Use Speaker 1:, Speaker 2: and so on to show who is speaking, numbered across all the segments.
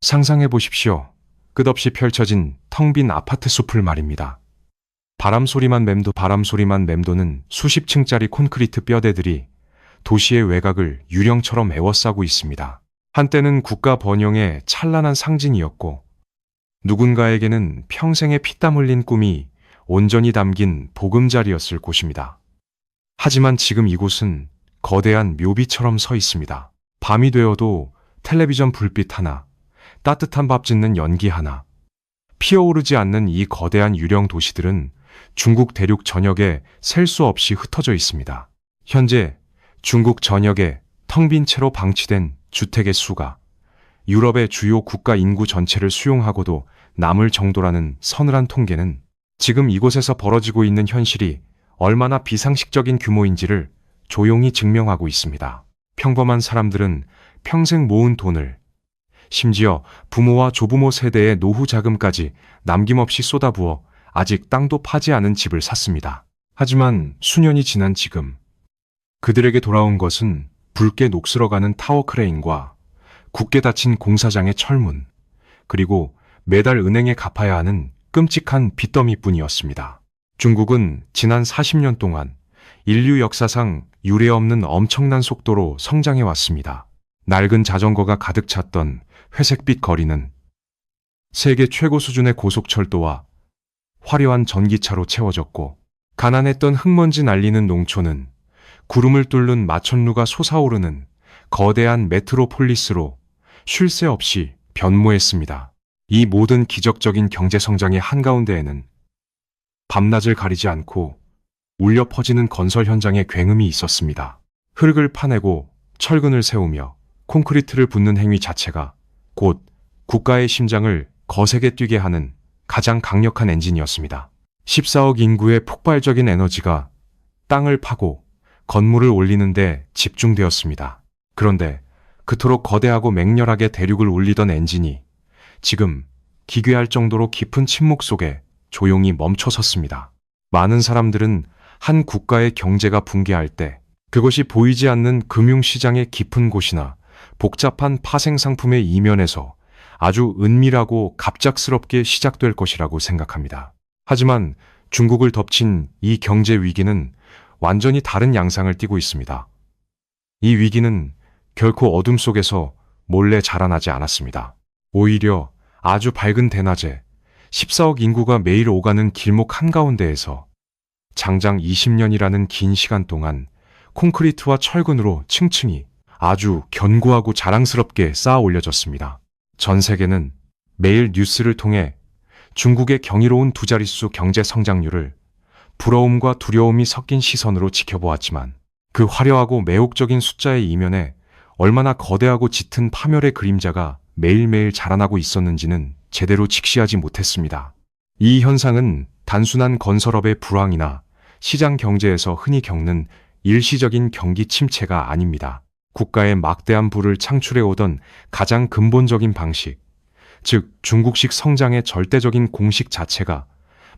Speaker 1: 상상해 보십시오. 끝없이 펼쳐진 텅 빈 아파트 숲을 말입니다. 바람 소리만 맴도는 수십 층짜리 콘크리트 뼈대들이 도시의 외곽을 유령처럼 에워싸고 있습니다. 한때는 국가 번영의 찬란한 상징이었고 누군가에게는 평생의 피땀 흘린 꿈이 온전히 담긴 보금자리였을 곳입니다. 하지만 지금 이곳은 거대한 묘비처럼 서 있습니다. 밤이 되어도 텔레비전 불빛 하나, 따뜻한 밥 짓는 연기 하나, 피어오르지 않는 이 거대한 유령 도시들은 중국 대륙 전역에 셀 수 없이 흩어져 있습니다. 현재 중국 전역에 텅 빈 채로 방치된 주택의 수가 유럽의 주요 국가 인구 전체를 수용하고도 남을 정도라는 서늘한 통계는 지금 이곳에서 벌어지고 있는 현실이 얼마나 비상식적인 규모인지를 조용히 증명하고 있습니다. 평범한 사람들은 평생 모은 돈을, 심지어 부모와 조부모 세대의 노후 자금까지 남김없이 쏟아부어 아직 땅도 파지 않은 집을 샀습니다. 하지만 수년이 지난 지금 그들에게 돌아온 것은 붉게 녹슬어가는 타워 크레인과 굳게 닫힌 공사장의 철문, 그리고 매달 은행에 갚아야 하는 끔찍한 빚더미뿐이었습니다. 중국은 지난 40년 동안 인류 역사상 유례없는 엄청난 속도로 성장해 왔습니다. 낡은 자전거가 가득 찼던 회색빛 거리는 세계 최고 수준의 고속철도와 화려한 전기차로 채워졌고, 가난했던 흙먼지 날리는 농촌은 구름을 뚫는 마천루가 솟아오르는 거대한 메트로폴리스로 쉴 새 없이 변모했습니다. 이 모든 기적적인 경제 성장의 한가운데에는 밤낮을 가리지 않고 울려 퍼지는 건설 현장의 굉음이 있었습니다. 흙을 파내고 철근을 세우며 콘크리트를 붓는 행위 자체가 곧 국가의 심장을 거세게 뛰게 하는 가장 강력한 엔진이었습니다. 14억 인구의 폭발적인 에너지가 땅을 파고 건물을 올리는 데 집중되었습니다. 그런데 그토록 거대하고 맹렬하게 대륙을 울리던 엔진이 지금 기괴할 정도로 깊은 침묵 속에 조용히 멈춰섰습니다. 많은 사람들은 한 국가의 경제가 붕괴할 때 그것이 보이지 않는 금융시장의 깊은 곳이나 복잡한 파생상품의 이면에서 아주 은밀하고 갑작스럽게 시작될 것이라고 생각합니다. 하지만 중국을 덮친 이 경제 위기는 완전히 다른 양상을 띠고 있습니다. 이 위기는 결코 어둠 속에서 몰래 자라나지 않았습니다. 오히려 아주 밝은 대낮에 14억 인구가 매일 오가는 길목 한가운데에서 장장 20년이라는 긴 시간 동안 콘크리트와 철근으로 층층이 아주 견고하고 자랑스럽게 쌓아 올려졌습니다. 전 세계는 매일 뉴스를 통해 중국의 경이로운 두 자릿수 경제 성장률을 부러움과 두려움이 섞인 시선으로 지켜보았지만 그 화려하고 매혹적인 숫자의 이면에 얼마나 거대하고 짙은 파멸의 그림자가 매일매일 자라나고 있었는지는 제대로 직시하지 못했습니다. 이 현상은 단순한 건설업의 불황이나 시장 경제에서 흔히 겪는 일시적인 경기 침체가 아닙니다. 국가의 막대한 부를 창출해 오던 가장 근본적인 방식, 즉 중국식 성장의 절대적인 공식 자체가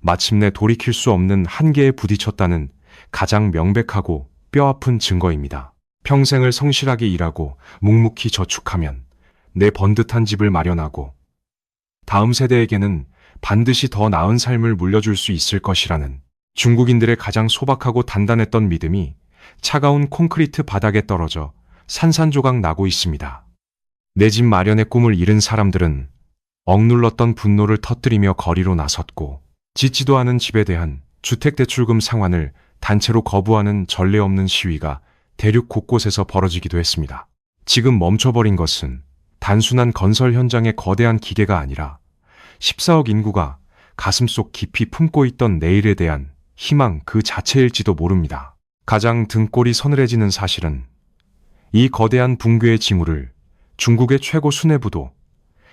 Speaker 1: 마침내 돌이킬 수 없는 한계에 부딪혔다는 가장 명백하고 뼈아픈 증거입니다. 평생을 성실하게 일하고 묵묵히 저축하면 내 번듯한 집을 마련하고 다음 세대에게는 반드시 더 나은 삶을 물려줄 수 있을 것이라는 중국인들의 가장 소박하고 단단했던 믿음이 차가운 콘크리트 바닥에 떨어져 산산조각 나고 있습니다. 내 집 마련의 꿈을 잃은 사람들은 억눌렀던 분노를 터뜨리며 거리로 나섰고, 짓지도 않은 집에 대한 주택대출금 상환을 단체로 거부하는 전례 없는 시위가 대륙 곳곳에서 벌어지기도 했습니다. 지금 멈춰버린 것은 단순한 건설 현장의 거대한 기계가 아니라 14억 인구가 가슴속 깊이 품고 있던 내일에 대한 희망 그 자체일지도 모릅니다. 가장 등골이 서늘해지는 사실은 이 거대한 붕괴의 징후를 중국의 최고 수뇌부도,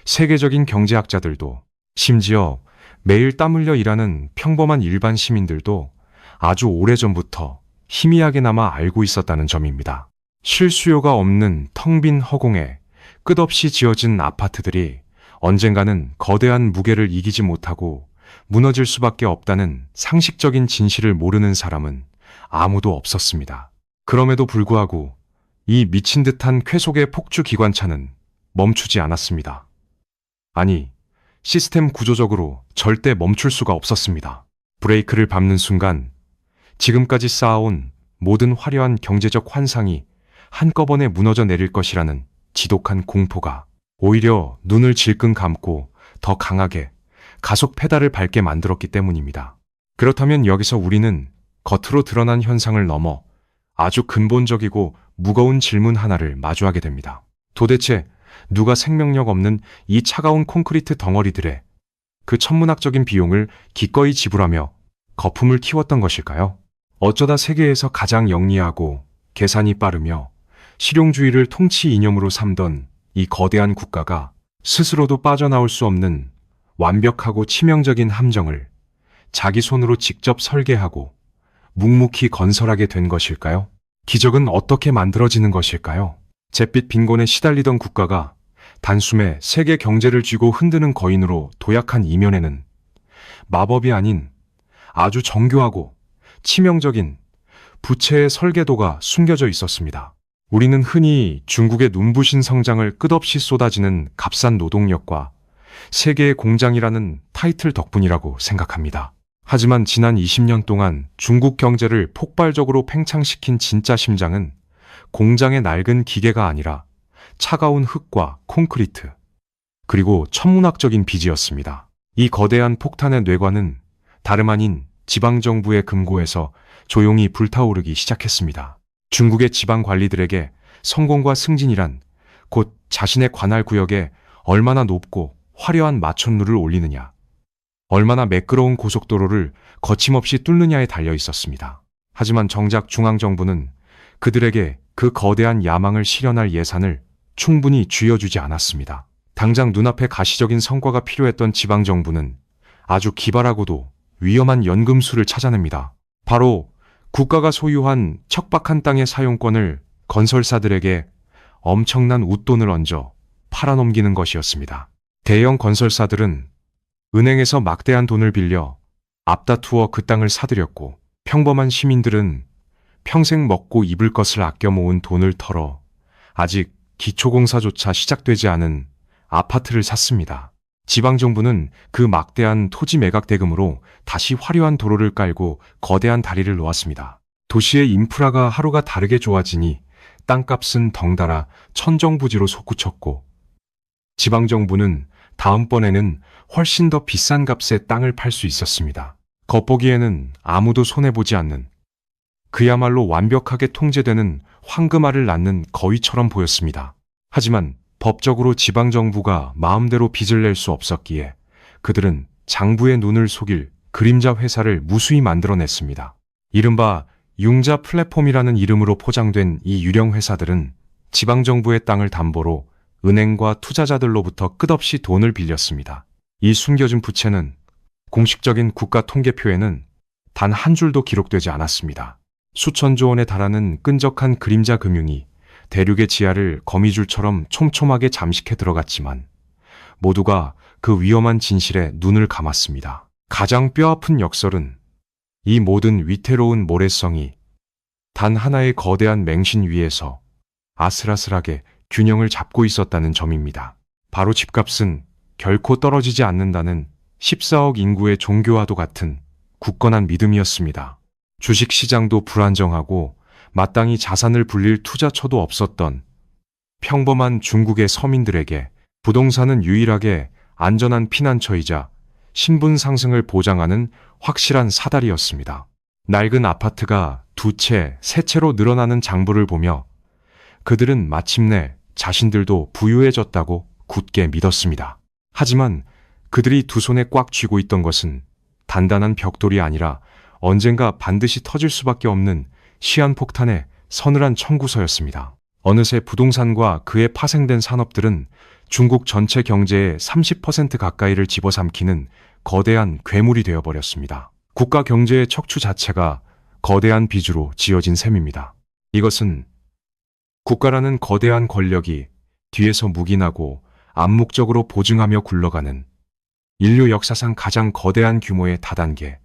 Speaker 1: 세계적인 경제학자들도, 심지어 매일 땀 흘려 일하는 평범한 일반 시민들도 아주 오래전부터 희미하게나마 알고 있었다는 점입니다. 실수요가 없는 텅 빈 허공에 끝없이 지어진 아파트들이 언젠가는 거대한 무게를 이기지 못하고 무너질 수밖에 없다는 상식적인 진실을 모르는 사람은 아무도 없었습니다. 그럼에도 불구하고 이 미친 듯한 쾌속의 폭주 기관차는 멈추지 않았습니다. 아니, 시스템 구조적으로 절대 멈출 수가 없었습니다. 브레이크를 밟는 순간 지금까지 쌓아온 모든 화려한 경제적 환상이 한꺼번에 무너져 내릴 것이라는 지독한 공포가 오히려 눈을 질끈 감고 더 강하게 가속 페달을 밟게 만들었기 때문입니다. 그렇다면 여기서 우리는 겉으로 드러난 현상을 넘어 아주 근본적이고 무거운 질문 하나를 마주하게 됩니다. 도대체 누가 생명력 없는 이 차가운 콘크리트 덩어리들의 그 천문학적인 비용을 기꺼이 지불하며 거품을 키웠던 것일까요? 어쩌다 세계에서 가장 영리하고 계산이 빠르며 실용주의를 통치 이념으로 삼던 이 거대한 국가가 스스로도 빠져나올 수 없는 완벽하고 치명적인 함정을 자기 손으로 직접 설계하고 묵묵히 건설하게 된 것일까요? 기적은 어떻게 만들어지는 것일까요? 잿빛 빈곤에 시달리던 국가가 단숨에 세계 경제를 쥐고 흔드는 거인으로 도약한 이면에는 마법이 아닌 아주 정교하고 치명적인 부채의 설계도가 숨겨져 있었습니다. 우리는 흔히 중국의 눈부신 성장을 끝없이 쏟아지는 값싼 노동력과 세계의 공장이라는 타이틀 덕분이라고 생각합니다. 하지만 지난 20년 동안 중국 경제를 폭발적으로 팽창시킨 진짜 심장은 공장의 낡은 기계가 아니라 차가운 흙과 콘크리트, 그리고 천문학적인 빚이었습니다. 이 거대한 폭탄의 뇌관은 다름 아닌 지방정부의 금고에서 조용히 불타오르기 시작했습니다. 중국의 지방 관리들에게 성공과 승진이란 곧 자신의 관할 구역에 얼마나 높고 화려한 마천루를 올리느냐, 얼마나 매끄러운 고속도로를 거침없이 뚫느냐에 달려 있었습니다. 하지만 정작 중앙정부는 그들에게 그 거대한 야망을 실현할 예산을 충분히 쥐어주지 않았습니다. 당장 눈앞에 가시적인 성과가 필요했던 지방정부는 아주 기발하고도 위험한 연금술을 찾아냅니다. 바로 국가가 소유한 척박한 땅의 사용권을 건설사들에게 엄청난 웃돈을 얹어 팔아넘기는 것이었습니다. 대형 건설사들은 은행에서 막대한 돈을 빌려 앞다투어 그 땅을 사들였고, 평범한 시민들은 평생 먹고 입을 것을 아껴 모은 돈을 털어 아직 기초공사조차 시작되지 않은 아파트를 샀습니다. 지방정부는 그 막대한 토지 매각 대금으로 다시 화려한 도로를 깔고 거대한 다리를 놓았습니다. 도시의 인프라가 하루가 다르게 좋아지니 땅값은 덩달아 천정부지로 솟구쳤고, 지방정부는 다음번에는 훨씬 더 비싼 값에 땅을 팔 수 있었습니다. 겉보기에는 아무도 손해보지 않는, 그야말로 완벽하게 통제되는 황금알을 낳는 거위처럼 보였습니다. 하지만 법적으로 지방정부가 마음대로 빚을 낼 수 없었기에 그들은 장부의 눈을 속일 그림자 회사를 무수히 만들어냈습니다. 이른바 융자 플랫폼이라는 이름으로 포장된 이 유령 회사들은 지방정부의 땅을 담보로 은행과 투자자들로부터 끝없이 돈을 빌렸습니다. 이 숨겨진 부채는 공식적인 국가 통계표에는 단 한 줄도 기록되지 않았습니다. 수천조 원에 달하는 끈적한 그림자 금융이 대륙의 지하를 거미줄처럼 촘촘하게 잠식해 들어갔지만 모두가 그 위험한 진실에 눈을 감았습니다. 가장 뼈아픈 역설은 이 모든 위태로운 모래성이 단 하나의 거대한 맹신 위에서 아슬아슬하게 균형을 잡고 있었다는 점입니다. 바로 집값은 결코 떨어지지 않는다는 14억 인구의 종교와도 같은 굳건한 믿음이었습니다. 주식시장도 불안정하고 마땅히 자산을 불릴 투자처도 없었던 평범한 중국의 서민들에게 부동산은 유일하게 안전한 피난처이자 신분 상승을 보장하는 확실한 사다리였습니다. 낡은 아파트가 두 채, 세 채로 늘어나는 장부를 보며 그들은 마침내 자신들도 부유해졌다고 굳게 믿었습니다. 하지만 그들이 두 손에 꽉 쥐고 있던 것은 단단한 벽돌이 아니라 언젠가 반드시 터질 수밖에 없는 시한폭탄의 서늘한 청구서였습니다. 어느새 부동산과 그에 파생된 산업들은 중국 전체 경제의 30% 가까이를 집어삼키는 거대한 괴물이 되어버렸습니다. 국가 경제의 척추 자체가 거대한 빚으로 지어진 셈입니다. 이것은 국가라는 거대한 권력이 뒤에서 묵인하고 암묵적으로 보증하며 굴러가는 인류 역사상 가장 거대한 규모의 다단계,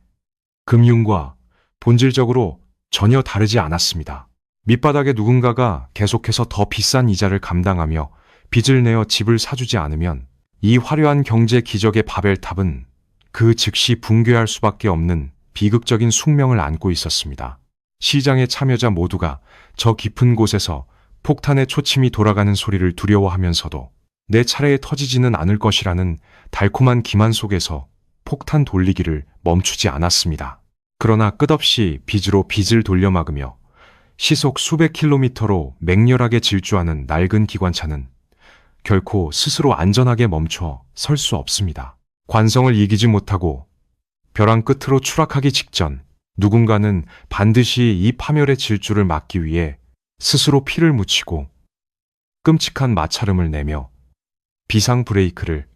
Speaker 1: 금융과 본질적으로 전혀 다르지 않았습니다. 밑바닥에 누군가가 계속해서 더 비싼 이자를 감당하며 빚을 내어 집을 사주지 않으면 이 화려한 경제 기적의 바벨탑은 그 즉시 붕괴할 수밖에 없는 비극적인 숙명을 안고 있었습니다. 시장의 참여자 모두가 저 깊은 곳에서 폭탄의 초침이 돌아가는 소리를 두려워하면서도 내 차례에 터지지는 않을 것이라는 달콤한 기만 속에서 폭탄 돌리기를 멈추지 않았습니다. 그러나 끝없이 빚으로 빚을 돌려막으며 시속 수백 킬로미터로 맹렬하게 질주하는 낡은 기관차는 결코 스스로 안전하게 멈춰 설 수 없습니다. 관성을 이기지 못하고 벼랑 끝으로 추락하기 직전 누군가는 반드시 이 파멸의 질주를 막기 위해 스스로 피를 묻히고 끔찍한 마찰음을 내며 비상 브레이크를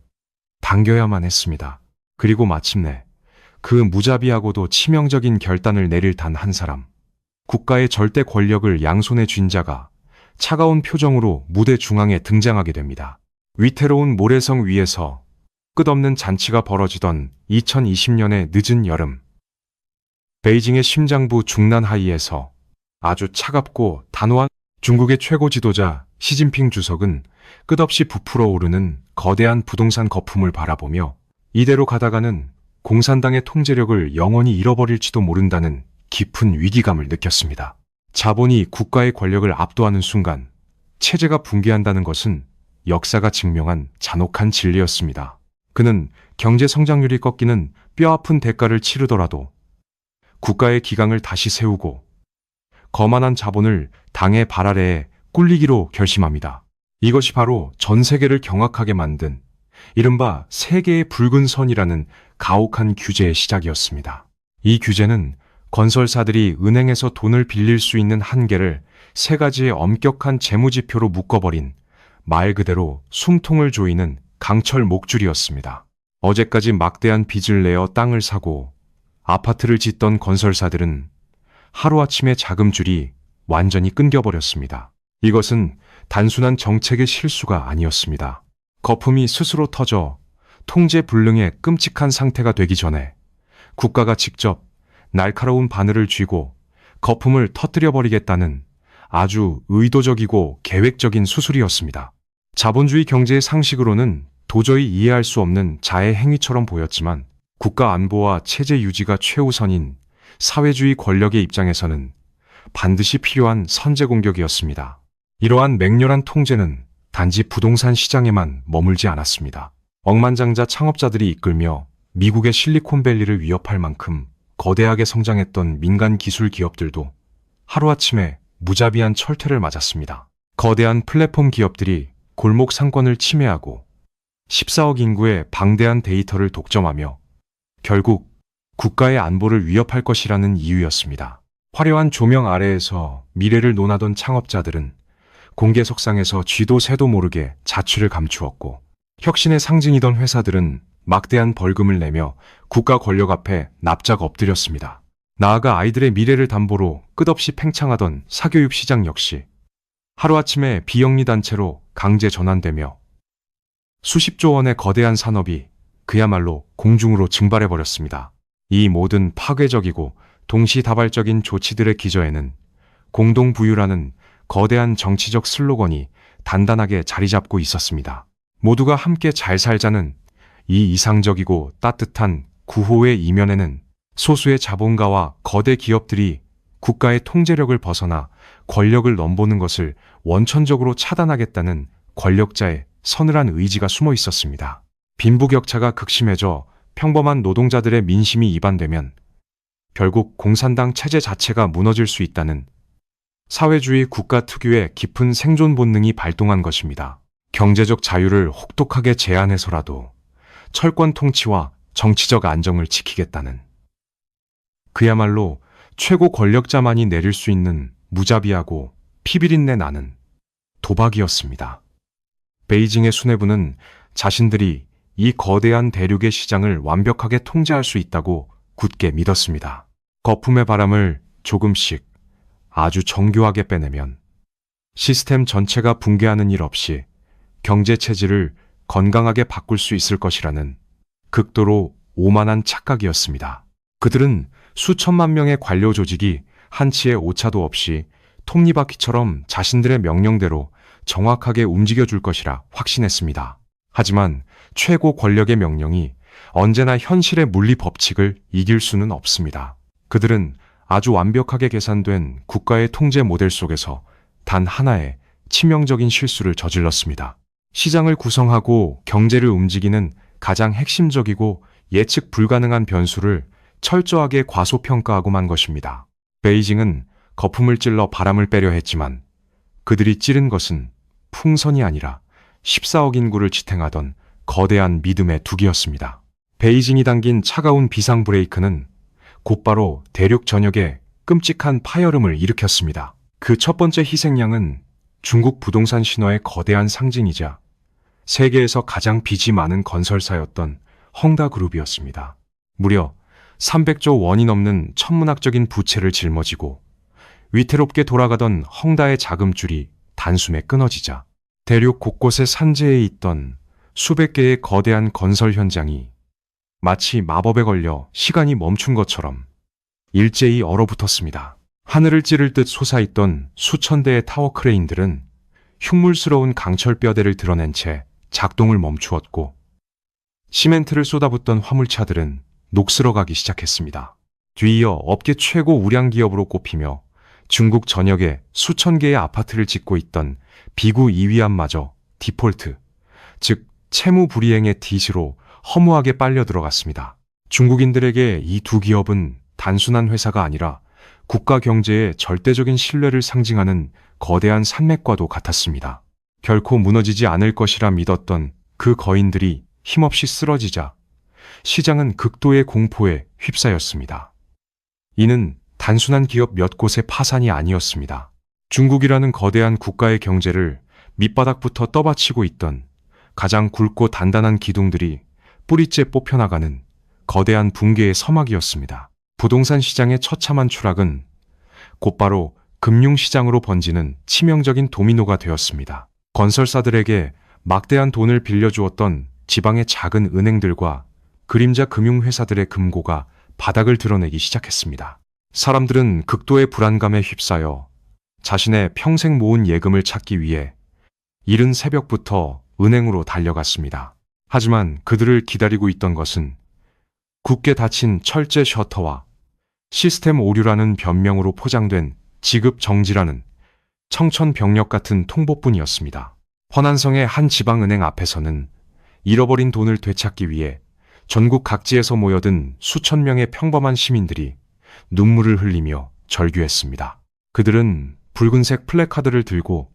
Speaker 1: 당겨야만 했습니다. 그리고 마침내 그 무자비하고도 치명적인 결단을 내릴 단 한 사람, 국가의 절대 권력을 양손에 쥔 자가 차가운 표정으로 무대 중앙에 등장하게 됩니다. 위태로운 모래성 위에서 끝없는 잔치가 벌어지던 2020년의 늦은 여름, 베이징의 심장부 중난하이에서 아주 차갑고 단호한 중국의 최고 지도자 시진핑 주석은 끝없이 부풀어 오르는 거대한 부동산 거품을 바라보며 이대로 가다가는 공산당의 통제력을 영원히 잃어버릴지도 모른다는 깊은 위기감을 느꼈습니다. 자본이 국가의 권력을 압도하는 순간 체제가 붕괴한다는 것은 역사가 증명한 잔혹한 진리였습니다. 그는 경제 성장률이 꺾이는 뼈아픈 대가를 치르더라도 국가의 기강을 다시 세우고 거만한 자본을 당의 발 아래에 꿀리기로 결심합니다. 이것이 바로 전 세계를 경악하게 만든 이른바 세계의 붉은 선이라는 가혹한 규제의 시작이었습니다. 이 규제는 건설사들이 은행에서 돈을 빌릴 수 있는 한계를 세 가지의 엄격한 재무지표로 묶어버린 말 그대로 숨통을 조이는 강철 목줄이었습니다. 어제까지 막대한 빚을 내어 땅을 사고 아파트를 짓던 건설사들은 하루아침에 자금줄이 완전히 끊겨버렸습니다. 이것은 단순한 정책의 실수가 아니었습니다. 거품이 스스로 터져 통제 불능의 끔찍한 상태가 되기 전에 국가가 직접 날카로운 바늘을 쥐고 거품을 터뜨려버리겠다는 아주 의도적이고 계획적인 수술이었습니다. 자본주의 경제의 상식으로는 도저히 이해할 수 없는 자해 행위처럼 보였지만 국가 안보와 체제 유지가 최우선인 사회주의 권력의 입장에서는 반드시 필요한 선제 공격이었습니다. 이러한 맹렬한 통제는 단지 부동산 시장에만 머물지 않았습니다. 억만장자 창업자들이 이끌며 미국의 실리콘밸리를 위협할 만큼 거대하게 성장했던 민간 기술 기업들도 하루아침에 무자비한 철퇴를 맞았습니다. 거대한 플랫폼 기업들이 골목 상권을 침해하고 14억 인구의 방대한 데이터를 독점하며 결국 국가의 안보를 위협할 것이라는 이유였습니다. 화려한 조명 아래에서 미래를 논하던 창업자들은 공개석상에서 쥐도 새도 모르게 자취를 감추었고 혁신의 상징이던 회사들은 막대한 벌금을 내며 국가 권력 앞에 납작 엎드렸습니다. 나아가 아이들의 미래를 담보로 끝없이 팽창하던 사교육 시장 역시 하루아침에 비영리 단체로 강제 전환되며 수십조 원의 거대한 산업이 그야말로 공중으로 증발해버렸습니다. 이 모든 파괴적이고 동시다발적인 조치들의 기저에는 공동부유라는 거대한 정치적 슬로건이 단단하게 자리 잡고 있었습니다. 모두가 함께 잘 살자는 이 이상적이고 따뜻한 구호의 이면에는 소수의 자본가와 거대 기업들이 국가의 통제력을 벗어나 권력을 넘보는 것을 원천적으로 차단하겠다는 권력자의 서늘한 의지가 숨어 있었습니다. 빈부격차가 극심해져 평범한 노동자들의 민심이 이반되면 결국 공산당 체제 자체가 무너질 수 있다는 사회주의 국가 특유의 깊은 생존 본능이 발동한 것입니다. 경제적 자유를 혹독하게 제한해서라도 철권 통치와 정치적 안정을 지키겠다는 그야말로 최고 권력자만이 내릴 수 있는 무자비하고 피비린내 나는 도박이었습니다. 베이징의 수뇌부는 자신들이 이 거대한 대륙의 시장을 완벽하게 통제할 수 있다고 굳게 믿었습니다. 거품의 바람을 조금씩 아주 정교하게 빼내면 시스템 전체가 붕괴하는 일 없이 경제 체질을 건강하게 바꿀 수 있을 것이라는 극도로 오만한 착각이었습니다. 그들은 수천만 명의 관료 조직이 한치의 오차도 없이 톱니바퀴처럼 자신들의 명령대로 정확하게 움직여줄 것이라 확신했습니다. 하지만 최고 권력의 명령이 언제나 현실의 물리 법칙을 이길 수는 없습니다. 그들은 아주 완벽하게 계산된 국가의 통제 모델 속에서 단 하나의 치명적인 실수를 저질렀습니다. 시장을 구성하고 경제를 움직이는 가장 핵심적이고 예측 불가능한 변수를 철저하게 과소평가하고 만 것입니다. 베이징은 거품을 찔러 바람을 빼려 했지만 그들이 찌른 것은 풍선이 아니라 14억 인구를 지탱하던 거대한 믿음의 둑이었습니다. 베이징이 당긴 차가운 비상 브레이크는 곧바로 대륙 전역에 끔찍한 파열음을 일으켰습니다. 그 첫 번째 희생양은 중국 부동산 신화의 거대한 상징이자 세계에서 가장 빚이 많은 건설사였던 헝다그룹이었습니다. 무려 300조 원이 넘는 천문학적인 부채를 짊어지고 위태롭게 돌아가던 헝다의 자금줄이 단숨에 끊어지자 대륙 곳곳의 산지에 있던 수백 개의 거대한 건설 현장이 마치 마법에 걸려 시간이 멈춘 것처럼 일제히 얼어붙었습니다. 하늘을 찌를 듯 솟아있던 수천 대의 타워 크레인들은 흉물스러운 강철 뼈대를 드러낸 채 작동을 멈추었고 시멘트를 쏟아붓던 화물차들은 녹슬어가기 시작했습니다. 뒤이어 업계 최고 우량 기업으로 꼽히며 중국 전역에 수천 개의 아파트를 짓고 있던 비구 이위안마저 디폴트, 즉 채무 불이행의 빚으로 허무하게 빨려 들어갔습니다. 중국인들에게 이 두 기업은 단순한 회사가 아니라 국가 경제의 절대적인 신뢰를 상징하는 거대한 산맥과도 같았습니다. 결코 무너지지 않을 것이라 믿었던 그 거인들이 힘없이 쓰러지자 시장은 극도의 공포에 휩싸였습니다. 이는 단순한 기업 몇 곳의 파산이 아니었습니다. 중국이라는 거대한 국가의 경제를 밑바닥부터 떠받치고 있던 가장 굵고 단단한 기둥들이 뿌리째 뽑혀나가는 거대한 붕괴의 서막이었습니다. 부동산 시장의 처참한 추락은 곧바로 금융시장으로 번지는 치명적인 도미노가 되었습니다. 건설사들에게 막대한 돈을 빌려주었던 지방의 작은 은행들과 그림자 금융회사들의 금고가 바닥을 드러내기 시작했습니다. 사람들은 극도의 불안감에 휩싸여 자신의 평생 모은 예금을 찾기 위해 이른 새벽부터 은행으로 달려갔습니다. 하지만 그들을 기다리고 있던 것은 굳게 닫힌 철제 셔터와 시스템 오류라는 변명으로 포장된 지급 정지라는 청천벽력 같은 통보뿐이었습니다. 허난성의 한 지방은행 앞에서는 잃어버린 돈을 되찾기 위해 전국 각지에서 모여든 수천 명의 평범한 시민들이 눈물을 흘리며 절규했습니다. 그들은 붉은색 플래카드를 들고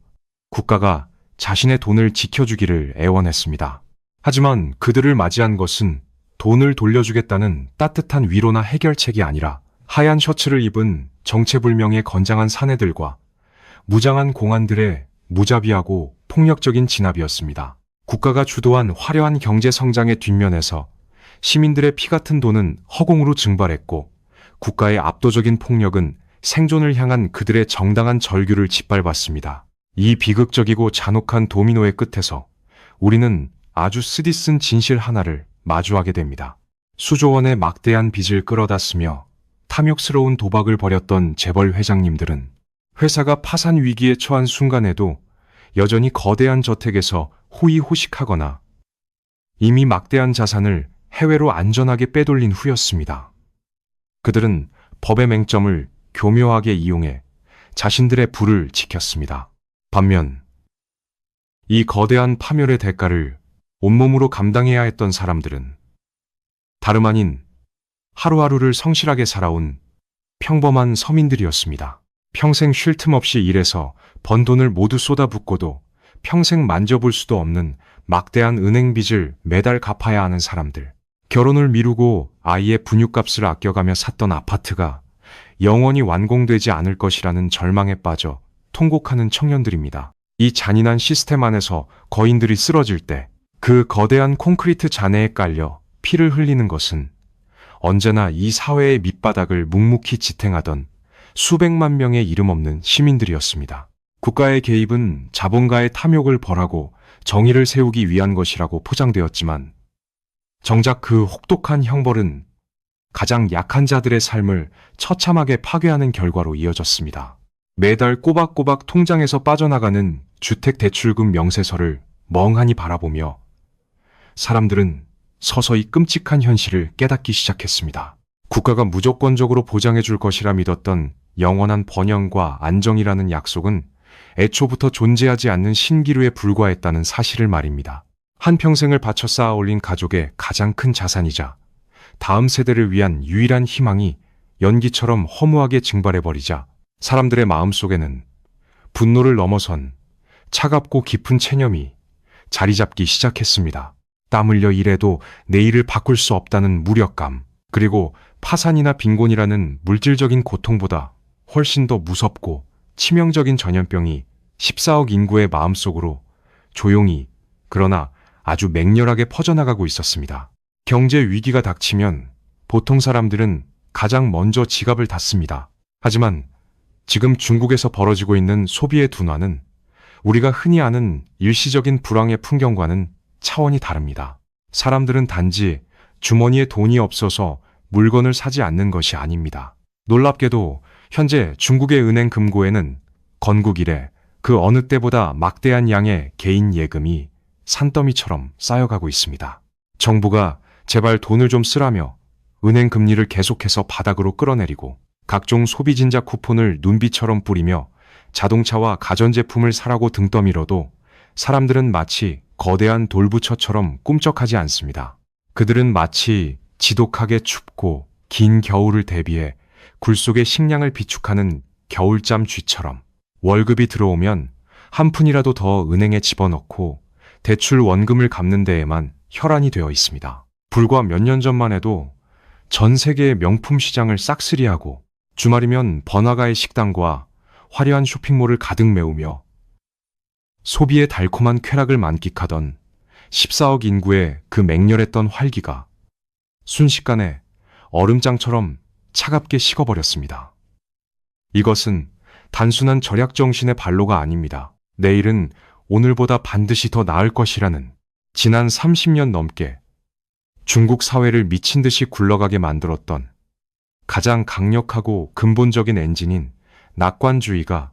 Speaker 1: 국가가 자신의 돈을 지켜주기를 애원했습니다. 하지만 그들을 맞이한 것은 돈을 돌려주겠다는 따뜻한 위로나 해결책이 아니라 하얀 셔츠를 입은 정체불명의 건장한 사내들과 무장한 공안들의 무자비하고 폭력적인 진압이었습니다. 국가가 주도한 화려한 경제 성장의 뒷면에서 시민들의 피 같은 돈은 허공으로 증발했고 국가의 압도적인 폭력은 생존을 향한 그들의 정당한 절규를 짓밟았습니다. 이 비극적이고 잔혹한 도미노의 끝에서 우리는 아주 쓰디쓴 진실 하나를 마주하게 됩니다. 수조 원의 막대한 빚을 끌어다 쓰며 탐욕스러운 도박을 벌였던 재벌 회장님들은 회사가 파산 위기에 처한 순간에도 여전히 거대한 저택에서 호의호식하거나 이미 막대한 자산을 해외로 안전하게 빼돌린 후였습니다. 그들은 법의 맹점을 교묘하게 이용해 자신들의 부를 지켰습니다. 반면 이 거대한 파멸의 대가를 온몸으로 감당해야 했던 사람들은 다름 아닌 하루하루를 성실하게 살아온 평범한 서민들이었습니다. 평생 쉴 틈 없이 일해서 번 돈을 모두 쏟아붓고도 평생 만져볼 수도 없는 막대한 은행 빚을 매달 갚아야 하는 사람들. 결혼을 미루고 아이의 분유값을 아껴가며 샀던 아파트가 영원히 완공되지 않을 것이라는 절망에 빠져 통곡하는 청년들입니다. 이 잔인한 시스템 안에서 거인들이 쓰러질 때 그 거대한 콘크리트 잔해에 깔려 피를 흘리는 것은 언제나 이 사회의 밑바닥을 묵묵히 지탱하던 수백만 명의 이름 없는 시민들이었습니다. 국가의 개입은 자본가의 탐욕을 벌하고 정의를 세우기 위한 것이라고 포장되었지만 정작 그 혹독한 형벌은 가장 약한 자들의 삶을 처참하게 파괴하는 결과로 이어졌습니다. 매달 꼬박꼬박 통장에서 빠져나가는 주택대출금 명세서를 멍하니 바라보며 사람들은 서서히 끔찍한 현실을 깨닫기 시작했습니다. 국가가 무조건적으로 보장해 줄 것이라 믿었던 영원한 번영과 안정이라는 약속은 애초부터 존재하지 않는 신기루에 불과했다는 사실을 말입니다. 한평생을 바쳐 쌓아 올린 가족의 가장 큰 자산이자 다음 세대를 위한 유일한 희망이 연기처럼 허무하게 증발해버리자 사람들의 마음속에는 분노를 넘어선 차갑고 깊은 체념이 자리 잡기 시작했습니다. 땀 흘려 일해도 내일을 바꿀 수 없다는 무력감, 그리고 파산이나 빈곤이라는 물질적인 고통보다 훨씬 더 무섭고 치명적인 전염병이 14억 인구의 마음속으로 조용히 그러나 아주 맹렬하게 퍼져나가고 있었습니다. 경제 위기가 닥치면 보통 사람들은 가장 먼저 지갑을 닫습니다. 하지만 지금 중국에서 벌어지고 있는 소비의 둔화는 우리가 흔히 아는 일시적인 불황의 풍경과는 차원이 다릅니다. 사람들은 단지 주머니에 돈이 없어서 물건을 사지 않는 것이 아닙니다. 놀랍게도 현재 중국의 은행 금고에는 건국 이래 그 어느 때보다 막대한 양의 개인 예금이 산더미처럼 쌓여가고 있습니다. 정부가 제발 돈을 좀 쓰라며 은행 금리를 계속해서 바닥으로 끌어내리고 각종 소비진자 쿠폰을 눈비처럼 뿌리며 자동차와 가전제품을 사라고 등 떠밀어도 사람들은 마치 거대한 돌부처처럼 꿈쩍하지 않습니다. 그들은 마치 지독하게 춥고 긴 겨울을 대비해 굴 속에 식량을 비축하는 겨울잠 쥐처럼 월급이 들어오면 한 푼이라도 더 은행에 집어넣고 대출 원금을 갚는 데에만 혈안이 되어 있습니다. 불과 몇 년 전만 해도 전 세계의 명품 시장을 싹쓸이하고 주말이면 번화가의 식당과 화려한 쇼핑몰을 가득 메우며 소비의 달콤한 쾌락을 만끽하던 14억 인구의 그 맹렬했던 활기가 순식간에 얼음장처럼 차갑게 식어버렸습니다. 이것은 단순한 절약 정신의 발로가 아닙니다. 내일은 오늘보다 반드시 더 나을 것이라는 지난 30년 넘게 중국 사회를 미친 듯이 굴러가게 만들었던 가장 강력하고 근본적인 엔진인 낙관주의가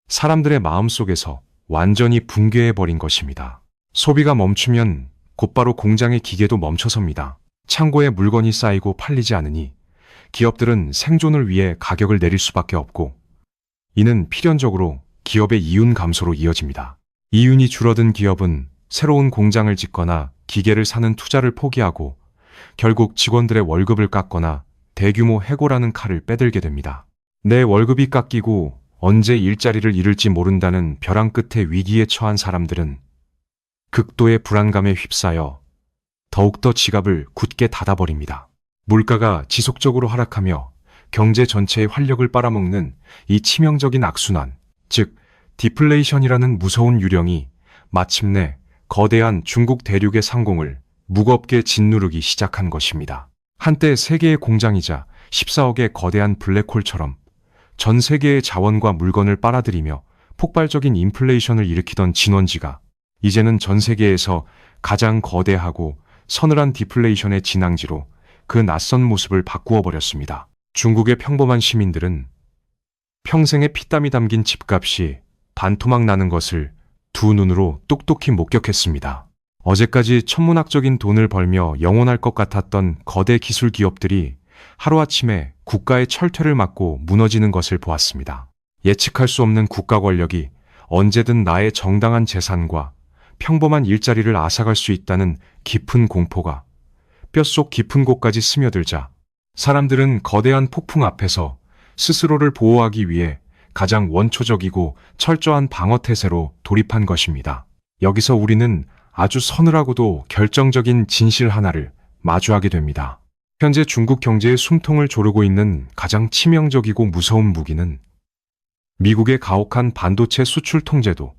Speaker 1: 사람들의 마음속에서 완전히 붕괴해버린 것입니다. 소비가 멈추면 곧바로 공장의 기계도 멈춰섭니다. 창고에 물건이 쌓이고 팔리지 않으니 기업들은 생존을 위해 가격을 내릴 수밖에 없고 이는 필연적으로 기업의 이윤 감소로 이어집니다. 이윤이 줄어든 기업은 새로운 공장을 짓거나 기계를 사는 투자를 포기하고 결국 직원들의 월급을 깎거나 대규모 해고라는 칼을 빼들게 됩니다. 내 월급이 깎이고 언제 일자리를 잃을지 모른다는 벼랑 끝에 위기에 처한 사람들은 극도의 불안감에 휩싸여 더욱더 지갑을 굳게 닫아버립니다. 물가가 지속적으로 하락하며 경제 전체의 활력을 빨아먹는 이 치명적인 악순환, 즉 디플레이션이라는 무서운 유령이 마침내 거대한 중국 대륙의 상공을 무겁게 짓누르기 시작한 것입니다. 한때 세계의 공장이자 14억의 거대한 블랙홀처럼 전 세계의 자원과 물건을 빨아들이며 폭발적인 인플레이션을 일으키던 진원지가 이제는 전 세계에서 가장 거대하고 서늘한 디플레이션의 진앙지로 그 낯선 모습을 바꾸어 버렸습니다. 중국의 평범한 시민들은 평생의 피땀이 담긴 집값이 반토막 나는 것을 두 눈으로 똑똑히 목격했습니다. 어제까지 천문학적인 돈을 벌며 영원할 것 같았던 거대 기술 기업들이 하루아침에 국가의 철퇴를 맞고 무너지는 것을 보았습니다. 예측할 수 없는 국가 권력이 언제든 나의 정당한 재산과 평범한 일자리를 앗아갈 수 있다는 깊은 공포가 뼛속 깊은 곳까지 스며들자 사람들은 거대한 폭풍 앞에서 스스로를 보호하기 위해 가장 원초적이고 철저한 방어 태세로 돌입한 것입니다. 여기서 우리는 아주 서늘하고도 결정적인 진실 하나를 마주하게 됩니다. 현재 중국 경제의 숨통을 조르고 있는 가장 치명적이고 무서운 무기는 미국의 가혹한 반도체 수출 통제도,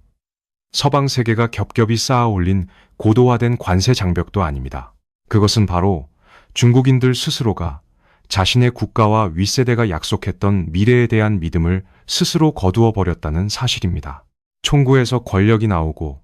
Speaker 1: 서방 세계가 겹겹이 쌓아 올린 고도화된 관세 장벽도 아닙니다. 그것은 바로 중국인들 스스로가 자신의 국가와 윗세대가 약속했던 미래에 대한 믿음을 스스로 거두어 버렸다는 사실입니다. 총구에서 권력이 나오고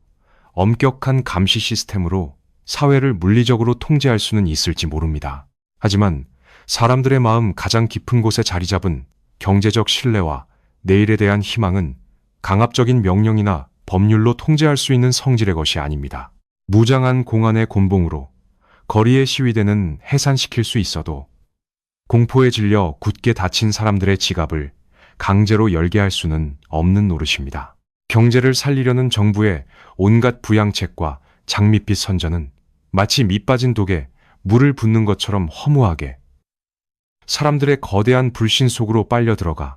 Speaker 1: 엄격한 감시 시스템으로 사회를 물리적으로 통제할 수는 있을지 모릅니다. 하지만 사람들의 마음 가장 깊은 곳에 자리 잡은 경제적 신뢰와 내일에 대한 희망은 강압적인 명령이나 법률로 통제할 수 있는 성질의 것이 아닙니다. 무장한 공안의 곤봉으로 거리에 시위대는 해산시킬 수 있어도 공포에 질려 굳게 닫힌 사람들의 지갑을 강제로 열게 할 수는 없는 노릇입니다. 경제를 살리려는 정부의 온갖 부양책과 장밋빛 선전은 마치 밑빠진 독에 물을 붓는 것처럼 허무하게 사람들의 거대한 불신 속으로 빨려 들어가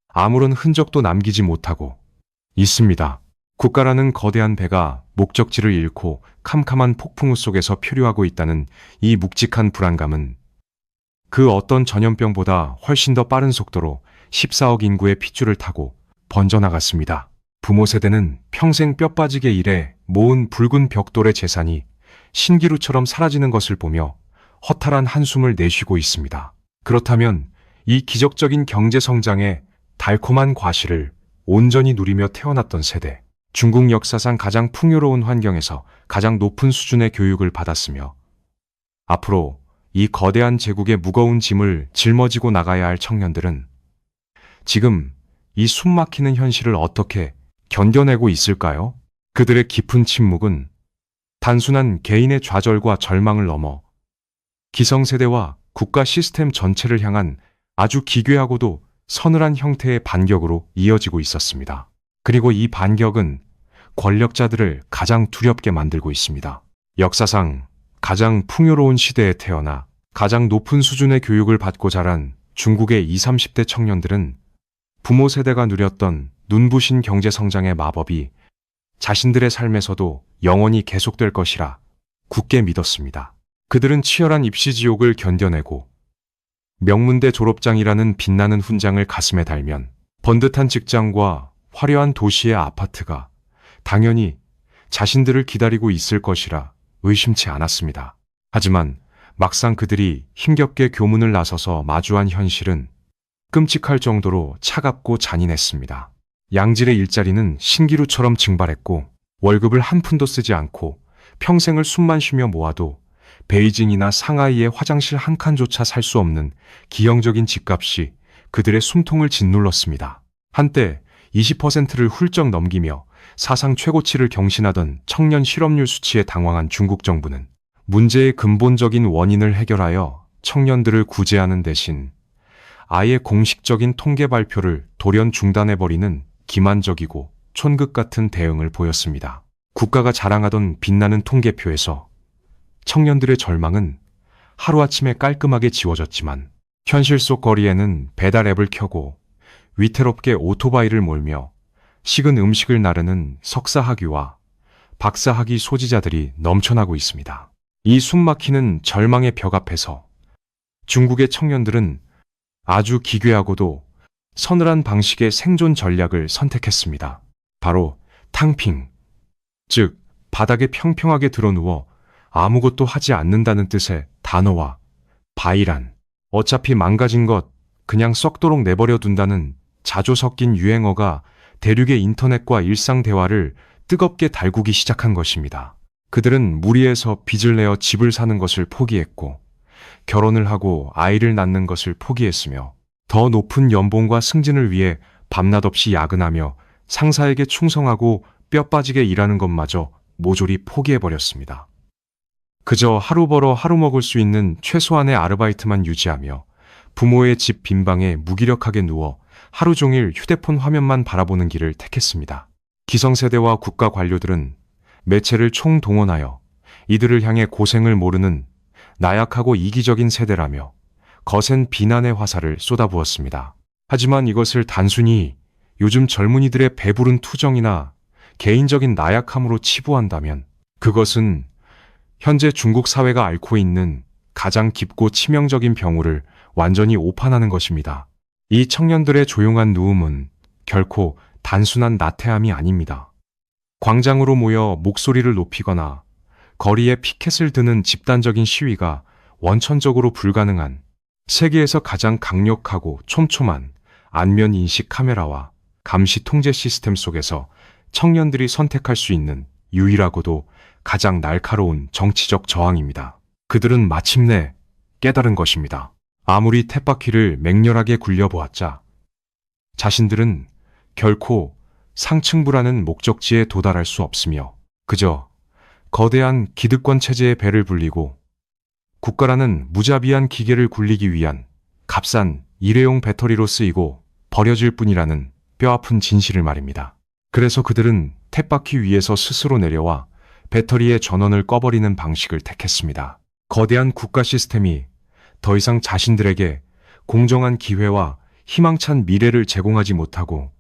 Speaker 1: 아무런 흔적도 남기지 못하고 있습니다. 국가라는 거대한 배가 목적지를 잃고 캄캄한 폭풍우 속에서 표류하고 있다는 이 묵직한 불안감은 그 어떤 전염병보다 훨씬 더 빠른 속도로 14억 인구의 핏줄을 타고 번져나갔습니다. 부모 세대는 평생 뼈 빠지게 일해 모은 붉은 벽돌의 재산이 신기루처럼 사라지는 것을 보며 허탈한 한숨을 내쉬고 있습니다. 그렇다면 이 기적적인 경제 성장의 달콤한 과실을 온전히 누리며 태어났던 세대, 중국 역사상 가장 풍요로운 환경에서 가장 높은 수준의 교육을 받았으며 앞으로 이 거대한 제국의 무거운 짐을 짊어지고 나가야 할 청년들은 지금 이 숨막히는 현실을 어떻게 견뎌내고 있을까요? 그들의 깊은 침묵은 단순한 개인의 좌절과 절망을 넘어 기성세대와 국가 시스템 전체를 향한 아주 기괴하고도 서늘한 형태의 반격으로 이어지고 있었습니다. 그리고 이 반격은 권력자들을 가장 두렵게 만들고 있습니다. 역사상 가장 풍요로운 시대에 태어나 가장 높은 수준의 교육을 받고 자란 중국의 20, 30대 청년들은 부모 세대가 누렸던 눈부신 경제 성장의 마법이 자신들의 삶에서도 영원히 계속될 것이라 굳게 믿었습니다. 그들은 치열한 입시 지옥을 견뎌내고 명문대 졸업장이라는 빛나는 훈장을 가슴에 달면 번듯한 직장과 화려한 도시의 아파트가 당연히 자신들을 기다리고 있을 것이라 의심치 않았습니다. 하지만 막상 그들이 힘겹게 교문을 나서서 마주한 현실은 끔찍할 정도로 차갑고 잔인했습니다. 양질의 일자리는 신기루처럼 증발했고 월급을 한 푼도 쓰지 않고 평생을 숨만 쉬며 모아도 베이징이나 상하이의 화장실 한 칸조차 살 수 없는 기형적인 집값이 그들의 숨통을 짓눌렀습니다. 한때 20%를 훌쩍 넘기며 사상 최고치를 경신하던 청년 실업률 수치에 당황한 중국 정부는 문제의 근본적인 원인을 해결하여 청년들을 구제하는 대신 아예 공식적인 통계 발표를 돌연 중단해버리는 기만적이고 촌극 같은 대응을 보였습니다. 국가가 자랑하던 빛나는 통계표에서 청년들의 절망은 하루아침에 깔끔하게 지워졌지만 현실 속 거리에는 배달 앱을 켜고 위태롭게 오토바이를 몰며 식은 음식을 나르는 석사학위와 박사학위 소지자들이 넘쳐나고 있습니다. 이 숨막히는 절망의 벽 앞에서 중국의 청년들은 아주 기괴하고도 서늘한 방식의 생존 전략을 선택했습니다. 바로 탕핑, 즉 바닥에 평평하게 드러누워 아무것도 하지 않는다는 뜻의 단어와 바이란, 어차피 망가진 것 그냥 썩도록 내버려 둔다는 자조 섞인 유행어가 대륙의 인터넷과 일상 대화를 뜨겁게 달구기 시작한 것입니다. 그들은 무리해서 빚을 내어 집을 사는 것을 포기했고 결혼을 하고 아이를 낳는 것을 포기했으며 더 높은 연봉과 승진을 위해 밤낮 없이 야근하며 상사에게 충성하고 뼈 빠지게 일하는 것마저 모조리 포기해버렸습니다. 그저 하루 벌어 하루 먹을 수 있는 최소한의 아르바이트만 유지하며 부모의 집 빈방에 무기력하게 누워 하루 종일 휴대폰 화면만 바라보는 길을 택했습니다. 기성세대와 국가 관료들은 매체를 총동원하여 이들을 향해 고생을 모르는 나약하고 이기적인 세대라며 거센 비난의 화살을 쏟아부었습니다. 하지만 이것을 단순히 요즘 젊은이들의 배부른 투정이나 개인적인 나약함으로 치부한다면 그것은 현재 중국 사회가 앓고 있는 가장 깊고 치명적인 병우를 완전히 오판하는 것입니다. 이 청년들의 조용한 누움은 결코 단순한 나태함이 아닙니다. 광장으로 모여 목소리를 높이거나 거리에 피켓을 드는 집단적인 시위가 원천적으로 불가능한 세계에서 가장 강력하고 촘촘한 안면 인식 카메라와 감시 통제 시스템 속에서 청년들이 선택할 수 있는 유일하고도 가장 날카로운 정치적 저항입니다. 그들은 마침내 깨달은 것입니다. 아무리 쳇바퀴를 맹렬하게 굴려보았자 자신들은 결코 상층부라는 목적지에 도달할 수 없으며 그저 거대한 기득권 체제의 배를 불리고 국가라는 무자비한 기계를 굴리기 위한 값싼 일회용 배터리로 쓰이고 버려질 뿐이라는 뼈아픈 진실을 말입니다. 그래서 그들은 툇바퀴 위에서 스스로 내려와 배터리의 전원을 꺼버리는 방식을 택했습니다. 거대한 국가 시스템이 더 이상 자신들에게 공정한 기회와 희망찬 미래를 제공하지 못하고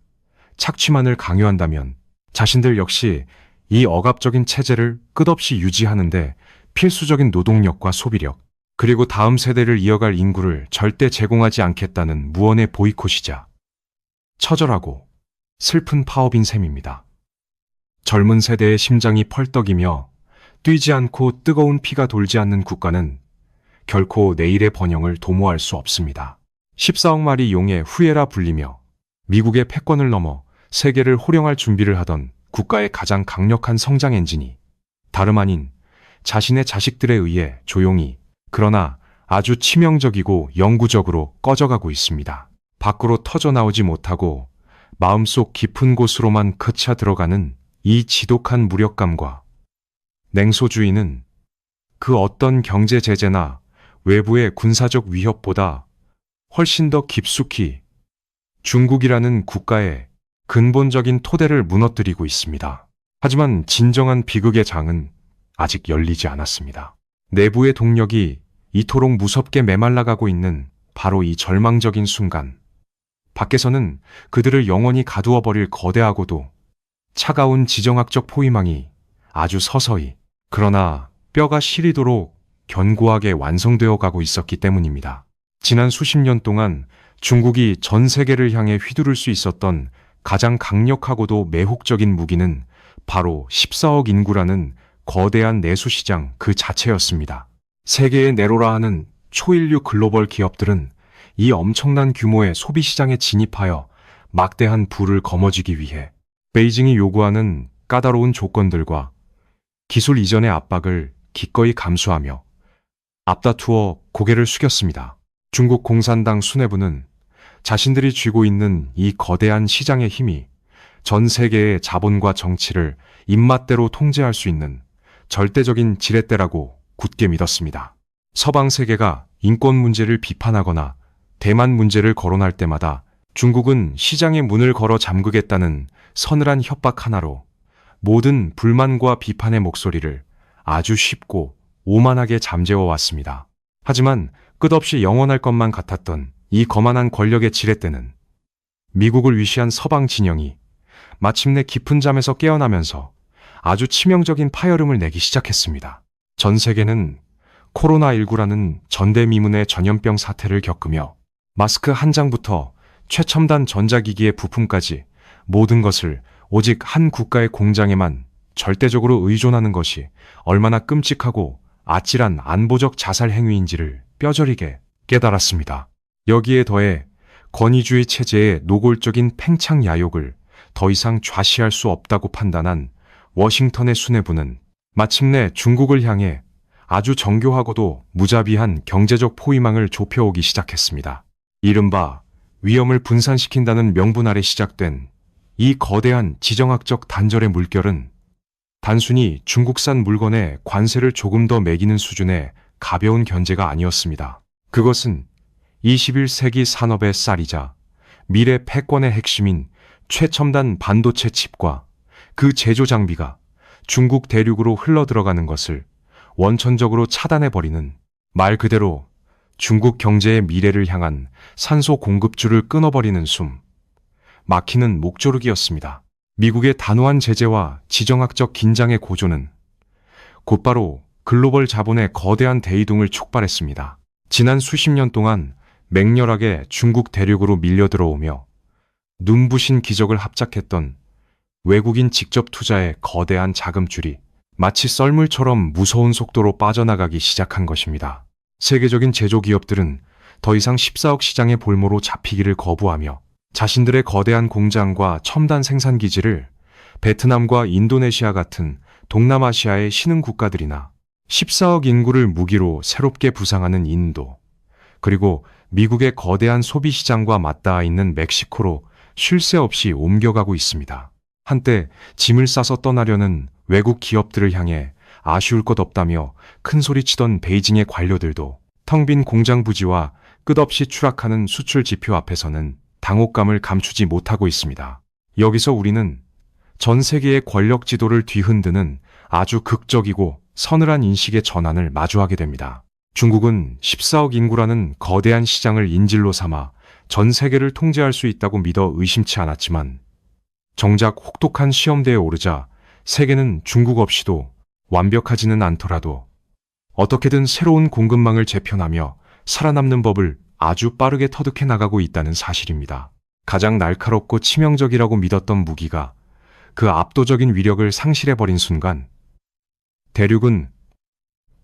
Speaker 1: 착취만을 강요한다면 자신들 역시 이 억압적인 체제를 끝없이 유지하는데 필수적인 노동력과 소비력, 그리고 다음 세대를 이어갈 인구를 절대 제공하지 않겠다는 무언의 보이콧이자 처절하고 슬픈 파업인 셈입니다. 젊은 세대의 심장이 펄떡이며 뛰지 않고 뜨거운 피가 돌지 않는 국가는 결코 내일의 번영을 도모할 수 없습니다. 14억 마리 용의 후예라 불리며 미국의 패권을 넘어 세계를 호령할 준비를 하던 국가의 가장 강력한 성장 엔진이 다름 아닌 자신의 자식들에 의해 조용히 그러나 아주 치명적이고 영구적으로 꺼져가고 있습니다. 밖으로 터져나오지 못하고 마음속 깊은 곳으로만 그쳐 들어가는 이 지독한 무력감과 냉소주의는 그 어떤 경제 제재나 외부의 군사적 위협보다 훨씬 더 깊숙이 중국이라는 국가의 근본적인 토대를 무너뜨리고 있습니다. 하지만 진정한 비극의 장은 아직 열리지 않았습니다. 내부의 동력이 이토록 무섭게 메말라가고 있는 바로 이 절망적인 순간, 밖에서는 그들을 영원히 가두어 버릴 거대하고도 차가운 지정학적 포위망이 아주 서서히 그러나 뼈가 시리도록 견고하게 완성되어 가고 있었기 때문입니다. 지난 수십 년 동안 중국이 전 세계를 향해 휘두를 수 있었던 가장 강력하고도 매혹적인 무기는 바로 14억 인구라는 거대한 내수시장 그 자체였습니다. 세계의 내로라 하는 초인류 글로벌 기업들은 이 엄청난 규모의 소비시장에 진입하여 막대한 부를 거머쥐기 위해 베이징이 요구하는 까다로운 조건들과 기술 이전의 압박을 기꺼이 감수하며 앞다투어 고개를 숙였습니다. 중국 공산당 수뇌부는 자신들이 쥐고 있는 이 거대한 시장의 힘이 전 세계의 자본과 정치를 입맛대로 통제할 수 있는 절대적인 지렛대라고 굳게 믿었습니다. 서방 세계가 인권 문제를 비판하거나 대만 문제를 거론할 때마다 중국은 시장의 문을 걸어 잠그겠다는 서늘한 협박 하나로 모든 불만과 비판의 목소리를 아주 쉽고 오만하게 잠재워 왔습니다. 하지만 끝없이 영원할 것만 같았던 이 거만한 권력의 지렛대는 미국을 위시한 서방 진영이 마침내 깊은 잠에서 깨어나면서 아주 치명적인 파열음을 내기 시작했습니다. 전 세계는 코로나19라는 전대미문의 전염병 사태를 겪으며 마스크 한 장부터 최첨단 전자기기의 부품까지 모든 것을 오직 한 국가의 공장에만 절대적으로 의존하는 것이 얼마나 끔찍하고 아찔한 안보적 자살 행위인지를 뼈저리게 깨달았습니다. 여기에 더해 권위주의 체제의 노골적인 팽창 야욕을 더 이상 좌시할 수 없다고 판단한 워싱턴의 수뇌부는 마침내 중국을 향해 아주 정교하고도 무자비한 경제적 포위망을 좁혀오기 시작했습니다. 이른바 위험을 분산시킨다는 명분 아래 시작된 이 거대한 지정학적 단절의 물결은 단순히 중국산 물건에 관세를 조금 더 매기는 수준의 가벼운 견제가 아니었습니다. 그것은 21세기 산업의 쌀이자 미래 패권의 핵심인 최첨단 반도체 칩과 그 제조 장비가 중국 대륙으로 흘러들어가는 것을 원천적으로 차단해버리는, 말 그대로 중국 경제의 미래를 향한 산소 공급줄을 끊어버리는 막히는 목조르기였습니다. 미국의 단호한 제재와 지정학적 긴장의 고조는 곧바로 글로벌 자본의 거대한 대이동을 촉발했습니다. 지난 수십 년 동안 맹렬하게 중국 대륙으로 밀려들어오며 눈부신 기적을 합작했던 외국인 직접 투자의 거대한 자금줄이 마치 썰물처럼 무서운 속도로 빠져나가기 시작한 것입니다. 세계적인 제조기업들은 더 이상 14억 시장의 볼모로 잡히기를 거부하며 자신들의 거대한 공장과 첨단 생산기지를 베트남과 인도네시아 같은 동남아시아의 신흥 국가들이나 14억 인구를 무기로 새롭게 부상하는 인도, 그리고 미국의 거대한 소비시장과 맞닿아 있는 멕시코로 쉴 새 없이 옮겨가고 있습니다. 한때 짐을 싸서 떠나려는 외국 기업들을 향해 아쉬울 것 없다며 큰소리치던 베이징의 관료들도 텅 빈 공장 부지와 끝없이 추락하는 수출 지표 앞에서는 당혹감을 감추지 못하고 있습니다. 여기서 우리는 전 세계의 권력 지도를 뒤흔드는 아주 극적이고 서늘한 인식의 전환을 마주하게 됩니다. 중국은 14억 인구라는 거대한 시장을 인질로 삼아 전 세계를 통제할 수 있다고 믿어 의심치 않았지만 정작 혹독한 시험대에 오르자 세계는 중국 없이도 완벽하지는 않더라도 어떻게든 새로운 공급망을 재편하며 살아남는 법을 아주 빠르게 터득해 나가고 있다는 사실입니다. 가장 날카롭고 치명적이라고 믿었던 무기가 그 압도적인 위력을 상실해버린 순간 대륙은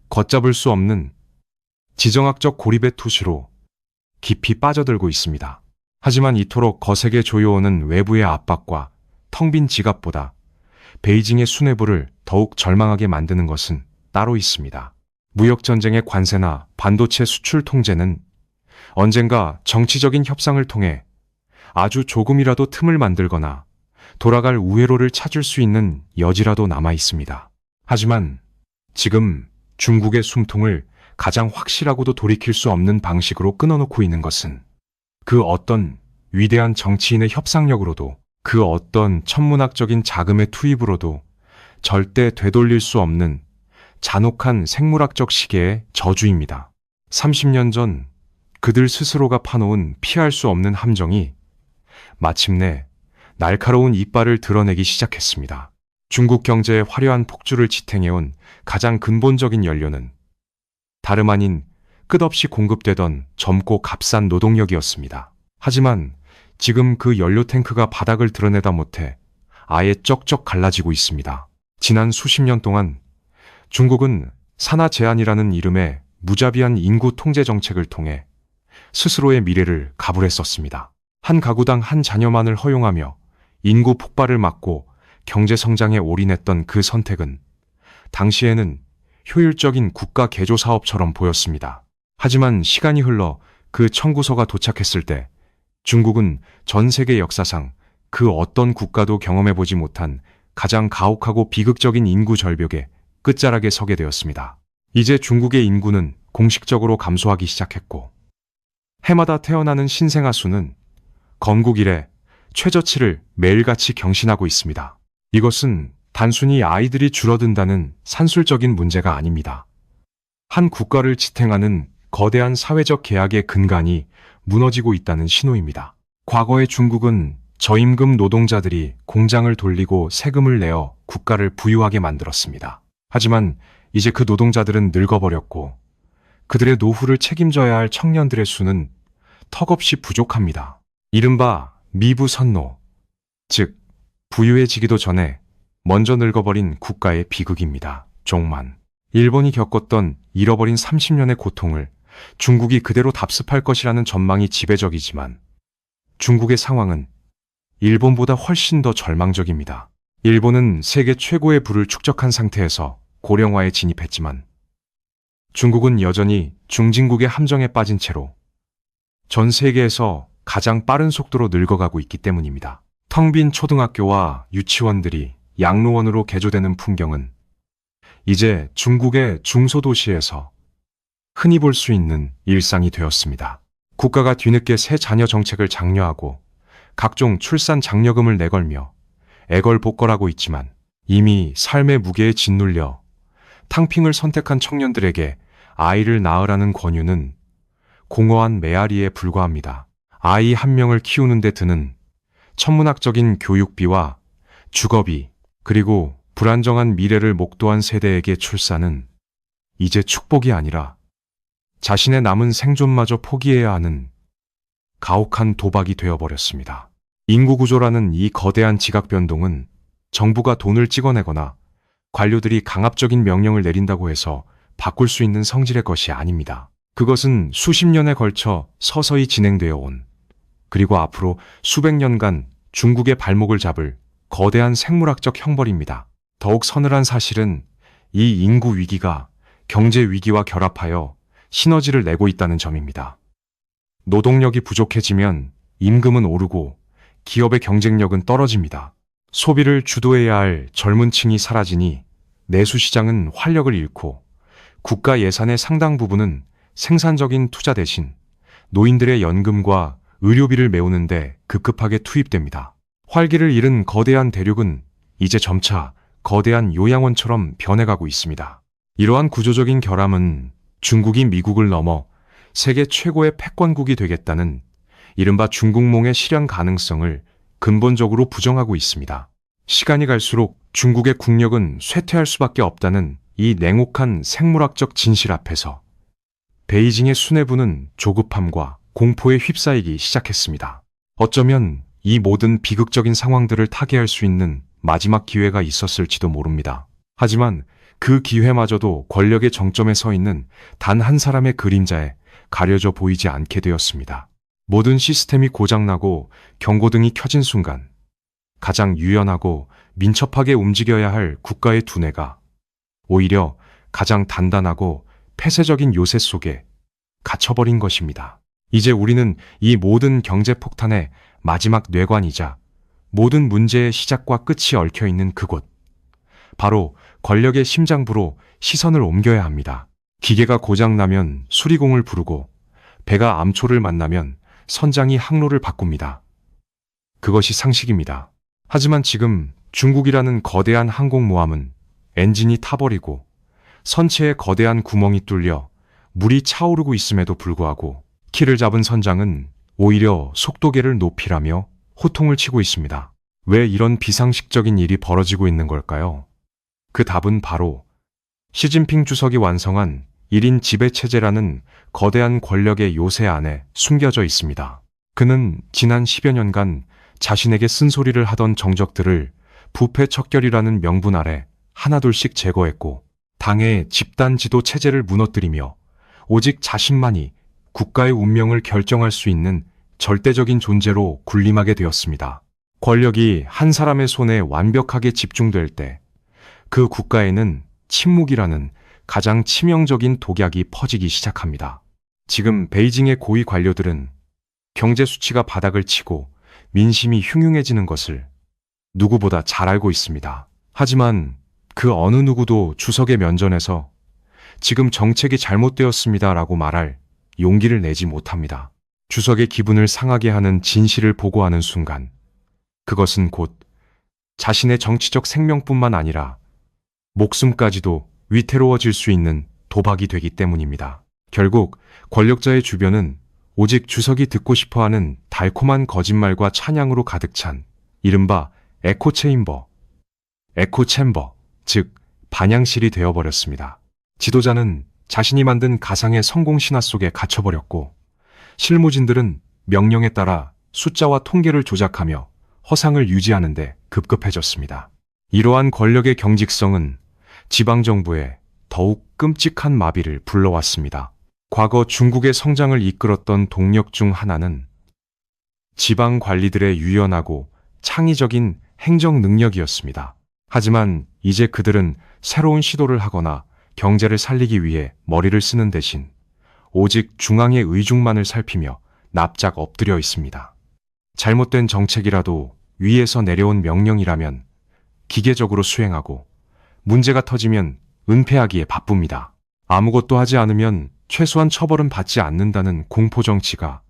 Speaker 1: 걷잡을 수 없는 지정학적 고립의 투시로 깊이 빠져들고 있습니다. 하지만 이토록 거세게 조여오는 외부의 압박과 텅 빈 지갑보다 베이징의 수뇌부를 더욱 절망하게 만드는 것은 따로 있습니다. 무역전쟁의 관세나 반도체 수출 통제는 언젠가 정치적인 협상을 통해 아주 조금이라도 틈을 만들거나 돌아갈 우회로를 찾을 수 있는 여지라도 남아 있습니다. 하지만 지금 중국의 숨통을 가장 확실하고도 돌이킬 수 없는 방식으로 끊어놓고 있는 것은 그 어떤 위대한 정치인의 협상력으로도 그 어떤 천문학적인 자금의 투입으로도 절대 되돌릴 수 없는 잔혹한 생물학적 시계의 저주입니다. 30년 전 그들 스스로가 파놓은 피할 수 없는 함정이 마침내 날카로운 이빨을 드러내기 시작했습니다. 중국 경제의 화려한 폭주를 지탱해온 가장 근본적인 연료는 다름 아닌 끝없이 공급되던 젊고 값싼 노동력이었습니다. 하지만 지금 그 연료 탱크가 바닥을 드러내다 못해 아예 쩍쩍 갈라지고 있습니다. 지난 수십 년 동안 중국은 산하 제한이라는 이름의 무자비한 인구 통제 정책을 통해 스스로의 미래를 가불했었습니다. 한 가구당 한 자녀만을 허용하며 인구 폭발을 막고 경제 성장에 올인했던 그 선택은 당시에는 효율적인 국가 개조 사업처럼 보였습니다. 하지만 시간이 흘러 그 청구서가 도착했을 때 중국은 전 세계 역사상 그 어떤 국가도 경험해보지 못한 가장 가혹하고 비극적인 인구 절벽에 끝자락에 서게 되었습니다. 이제 중국의 인구는 공식적으로 감소하기 시작했고 해마다 태어나는 신생아 수는 건국 이래 최저치를 매일같이 경신하고 있습니다. 이것은 단순히 아이들이 줄어든다는 산술적인 문제가 아닙니다. 한 국가를 지탱하는 거대한 사회적 계약의 근간이 무너지고 있다는 신호입니다. 과거의 중국은 저임금 노동자들이 공장을 돌리고 세금을 내어 국가를 부유하게 만들었습니다. 하지만 이제 그 노동자들은 늙어버렸고 그들의 노후를 책임져야 할 청년들의 수는 턱없이 부족합니다. 이른바 미부선노, 즉 부유해지기도 전에 먼저 늙어버린 국가의 비극입니다. 종만. 일본이 겪었던 잃어버린 30년의 고통을 중국이 그대로 답습할 것이라는 전망이 지배적이지만 중국의 상황은 일본보다 훨씬 더 절망적입니다. 일본은 세계 최고의 부를 축적한 상태에서 고령화에 진입했지만 중국은 여전히 중진국의 함정에 빠진 채로 전 세계에서 가장 빠른 속도로 늙어가고 있기 때문입니다. 텅 빈 초등학교와 유치원들이 양로원으로 개조되는 풍경은 이제 중국의 중소도시에서 흔히 볼 수 있는 일상이 되었습니다. 국가가 뒤늦게 새 자녀 정책을 장려하고 각종 출산 장려금을 내걸며 애걸복걸하고 있지만 이미 삶의 무게에 짓눌려 탕핑을 선택한 청년들에게 아이를 낳으라는 권유는 공허한 메아리에 불과합니다. 아이 한 명을 키우는 데 드는 천문학적인 교육비와 주거비, 그리고 불안정한 미래를 목도한 세대에게 출산은 이제 축복이 아니라 자신의 남은 생존마저 포기해야 하는 가혹한 도박이 되어버렸습니다. 인구구조라는 이 거대한 지각 변동은 정부가 돈을 찍어내거나 관료들이 강압적인 명령을 내린다고 해서 바꿀 수 있는 성질의 것이 아닙니다. 그것은 수십 년에 걸쳐 서서히 진행되어 온, 그리고 앞으로 수백 년간 중국의 발목을 잡을 거대한 생물학적 형벌입니다. 더욱 서늘한 사실은 이 인구 위기가 경제 위기와 결합하여 시너지를 내고 있다는 점입니다. 노동력이 부족해지면 임금은 오르고 기업의 경쟁력은 떨어집니다. 소비를 주도해야 할 젊은 층이 사라지니 내수시장은 활력을 잃고 국가 예산의 상당 부분은 생산적인 투자 대신 노인들의 연금과 의료비를 메우는데 급급하게 투입됩니다. 활기를 잃은 거대한 대륙은 이제 점차 거대한 요양원처럼 변해가고 있습니다. 이러한 구조적인 결함은 중국이 미국을 넘어 세계 최고의 패권국이 되겠다는 이른바 중국몽의 실현 가능성을 근본적으로 부정하고 있습니다. 시간이 갈수록 중국의 국력은 쇠퇴할 수밖에 없다는 이 냉혹한 생물학적 진실 앞에서 베이징의 수뇌부는 조급함과 공포에 휩싸이기 시작했습니다. 어쩌면 이 모든 비극적인 상황들을 타개할 수 있는 마지막 기회가 있었을지도 모릅니다. 하지만 그 기회마저도 권력의 정점에 서 있는 단 한 사람의 그림자에 가려져 보이지 않게 되었습니다. 모든 시스템이 고장나고 경고등이 켜진 순간 가장 유연하고 민첩하게 움직여야 할 국가의 두뇌가 오히려 가장 단단하고 폐쇄적인 요새 속에 갇혀버린 것입니다. 이제 우리는 이 모든 경제 폭탄의 마지막 뇌관이자 모든 문제의 시작과 끝이 얽혀있는 그곳, 바로 권력의 심장부로 시선을 옮겨야 합니다. 기계가 고장나면 수리공을 부르고 배가 암초를 만나면 선장이 항로를 바꿉니다. 그것이 상식입니다. 하지만 지금 중국이라는 거대한 항공모함은 엔진이 타버리고 선체에 거대한 구멍이 뚫려 물이 차오르고 있음에도 불구하고 키를 잡은 선장은 오히려 속도계를 높이라며 호통을 치고 있습니다. 왜 이런 비상식적인 일이 벌어지고 있는 걸까요? 그 답은 바로 시진핑 주석이 완성한 1인 지배체제라는 거대한 권력의 요새 안에 숨겨져 있습니다. 그는 지난 10여 년간 자신에게 쓴소리를 하던 정적들을 부패 척결이라는 명분 아래 하나둘씩 제거했고 당의 집단 지도 체제를 무너뜨리며 오직 자신만이 국가의 운명을 결정할 수 있는 절대적인 존재로 군림하게 되었습니다. 권력이 한 사람의 손에 완벽하게 집중될 때 그 국가에는 침묵이라는 가장 치명적인 독약이 퍼지기 시작합니다. 지금 베이징의 고위 관료들은 경제 수치가 바닥을 치고 민심이 흉흉해지는 것을 누구보다 잘 알고 있습니다. 하지만 그 어느 누구도 주석의 면전에서 지금 정책이 잘못되었습니다라고 말할 용기를 내지 못합니다. 주석의 기분을 상하게 하는 진실을 보고하는 순간 그것은 곧 자신의 정치적 생명뿐만 아니라 목숨까지도 위태로워질 수 있는 도박이 되기 때문입니다. 결국 권력자의 주변은 오직 주석이 듣고 싶어하는 달콤한 거짓말과 찬양으로 가득 찬 이른바 에코체인버, 즉 반향실이 되어버렸습니다. 지도자는 자신이 만든 가상의 성공 신화 속에 갇혀버렸고 실무진들은 명령에 따라 숫자와 통계를 조작하며 허상을 유지하는 데 급급해졌습니다. 이러한 권력의 경직성은 지방정부에 더욱 끔찍한 마비를 불러왔습니다. 과거 중국의 성장을 이끌었던 동력 중 하나는 지방 관리들의 유연하고 창의적인 행정 능력이었습니다. 하지만 이제 그들은 새로운 시도를 하거나 경제를 살리기 위해 머리를 쓰는 대신 오직 중앙의 의중만을 살피며 납작 엎드려 있습니다. 잘못된 정책이라도 위에서 내려온 명령이라면 기계적으로 수행하고 문제가 터지면 은폐하기에 바쁩니다. 아무것도 하지 않으면 최소한 처벌은 받지 않는다는 공포정치가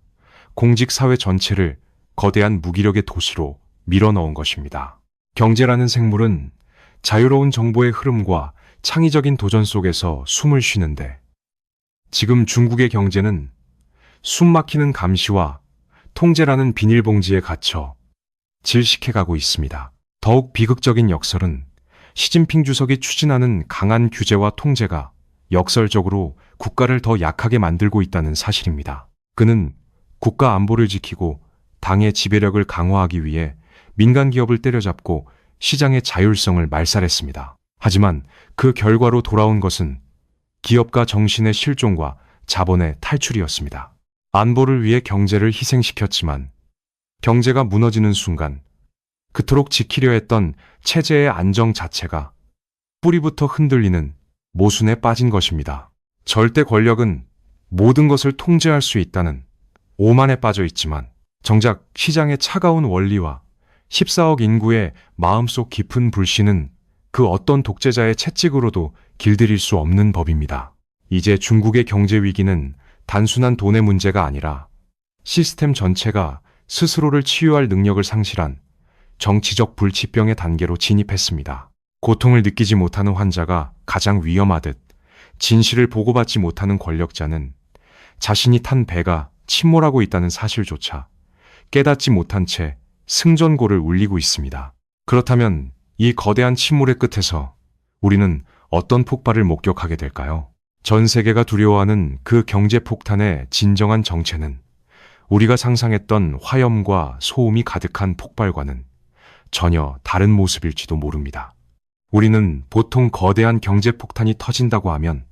Speaker 1: 공직사회 전체를 거대한 무기력의 도시로 밀어넣은 것입니다. 경제라는 생물은 자유로운 정보의 흐름과 창의적인 도전 속에서 숨을 쉬는데 지금 중국의 경제는 숨막히는 감시와 통제라는 비닐봉지에 갇혀 질식해가고 있습니다. 더욱 비극적인 역설은 시진핑 주석이 추진하는 강한 규제와 통제가 역설적으로 국가를 더 약하게 만들고 있다는 사실입니다. 그는 국가 안보를 지키고 당의 지배력을 강화하기 위해 민간 기업을 때려잡고 시장의 자율성을 말살했습니다. 하지만 그 결과로 돌아온 것은 기업가 정신의 실종과 자본의 탈출이었습니다. 안보를 위해 경제를 희생시켰지만 경제가 무너지는 순간 그토록 지키려 했던 체제의 안정 자체가 뿌리부터 흔들리는 모순에 빠진 것입니다. 절대 권력은 모든 것을 통제할 수 있다는 오만에 빠져 있지만 정작 시장의 차가운 원리와 14억 인구의 마음속 깊은 불신은 그 어떤 독재자의 채찍으로도 길들일 수 없는 법입니다. 이제 중국의 경제 위기는 단순한 돈의 문제가 아니라 시스템 전체가 스스로를 치유할 능력을 상실한 정치적 불치병의 단계로 진입했습니다. 고통을 느끼지 못하는 환자가 가장 위험하듯 진실을 보고받지 못하는 권력자는 자신이 탄 배가 침몰하고 있다는 사실조차 깨닫지 못한 채 승전고를 울리고 있습니다. 그렇다면 이 거대한 침몰의 끝에서 우리는 어떤 폭발을 목격하게 될까요? 전 세계가 두려워하는 그 경제 폭탄의 진정한 정체는 우리가 상상했던 화염과 소음이 가득한 폭발과는 전혀 다른 모습일지도 모릅니다. 우리는 보통 거대한 경제 폭탄이 터진다고 하면